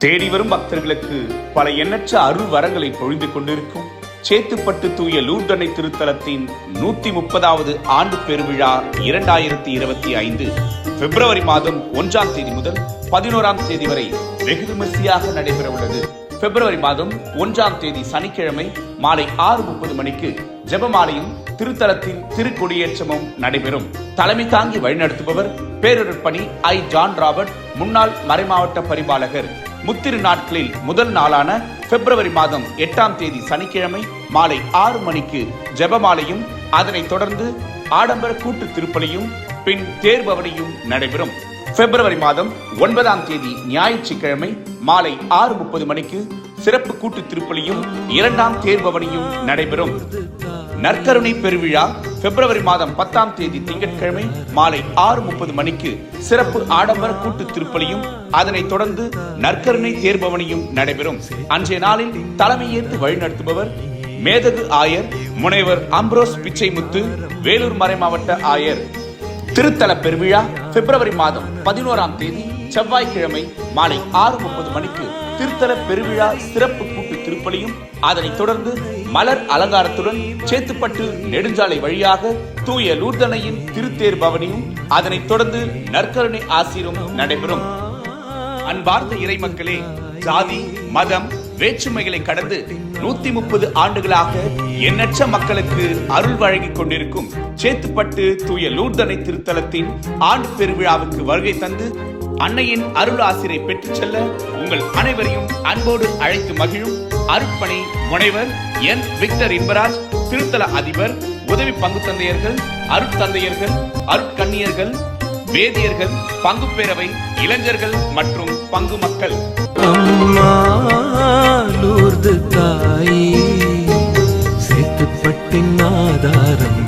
தேடி வரும் பக்தர்களுக்கு பல எண்ணற்ற அருள் வரங்களை பொழிந்து கொண்டிருக்கும் சேத்துப்பட்டு தூய லூர்தனை திருத்தலத்தின் 130வது ஆண்டு பெருவிழா 2025 பிப்ரவரி மாதம் 1ஆம் தேதி முதல் 11ஆம் தேதி வரை வெகு விமர்சையாக நடைபெற உள்ளது. பிப்ரவரி மாதம் 1ஆம் தேதி சனிக்கிழமை மாலை 6:30 மணிக்கு ஜெபமாலையும் திருத்தலத்தின் திருக்கொடியேற்றமும் நடைபெறும். தலைமை தாங்கி வழிநடத்துபவர் பேரருட்பணி ஐ. ஜான் ராபர்ட், முன்னாள் மறைமாவட்ட பரிபாலகர். முத்திரு நாட்களில் முதல் நாளான பிப்ரவரி மாதம் 8ஆம் தேதி சனிக்கிழமை மாலை 6 மணிக்கு ஜெபமாலையும் அதனைத் தொடர்ந்து ஆடம்பர கூட்டு திருப்பலியும் பின் தேர்பவனியும் நடைபெறும். பிப்ரவரி மாதம் 9ஆம் தேதி ஞாயிற்றுக்கிழமை மாலை 6:30 மணிக்கு சிறப்பு கூட்டு திருப்பலியும் 2ஆம் தேர்பவனியும் நடைபெறும். நற்கருணை பெருவிழா பிப்ரவரி மாதம் 10ஆம் தேதி திங்கட்கிழமை மாலை 6:30 மணிக்கு சிறப்பு ஆடம்பர கூட்டு திருப்பலியும் அதனைத் தொடர்ந்து நற்கருணை தேர்பவனியும் நடைபெறும். அன்றைய நாளில் தலைமையேற்று வழிநடத்துபவர் மேதகு ஆயர் முனைவர் அம்ப்ரோஸ் பிச்சைமுத்து, வேலூர் மறைமாவட்ட ஆயர். திருத்தல பெருவிழா பிப்ரவரி மாதம் 11ஆம் தேதி செவ்வாய்க்கிழமை மாலை 6:30 மணிக்கு திருத்தல பெருவிழா சிறப்பு கூட்டு திருப்பலியும் அதனைத் தொடர்ந்து மலர் அலங்காரத்துடன் சேத்துப்பட்டு நெடுஞ்சாலை வழியாக தூய லூர்தனையின் திருத்தேர் பவனியும் அதனைத் தொடர்ந்து நற்கருணை ஆசீரும் நடைபெறும். அன்பார்ந்த இறைமக்களே, ஜாதி மதம் வேற்றுமைகளை கடந்து 130 ஆண்டுகளாக எண்ணற்ற மக்களுக்கு அருள் வழங்கிக் கொண்டிருக்கும் சேத்துப்பட்டு தூய லூர்தனை திருத்தலத்தின் ஆண்டு பெருவிழாவுக்கு வருகை தந்து அன்னையின் அருள் ஆசிரை பெற்றுச் செல்ல உங்கள் அனைவரையும் அன்போடு அழைத்து மகிழும் அருட்பணி முனைவர் என். விக்டர் இன்பராஜ், திருத்தல அதிபர், உதவி பங்கு தந்தையர்கள், அருட்தந்தையர்கள், அருட்கண்ணியர்கள், வேதியர்கள், பங்கு பேரவை, இளைஞர்கள் மற்றும் பங்கு மக்கள். அம்மா லூர்து தாயே, சேத்துப்பட்டின் ஆதாரம்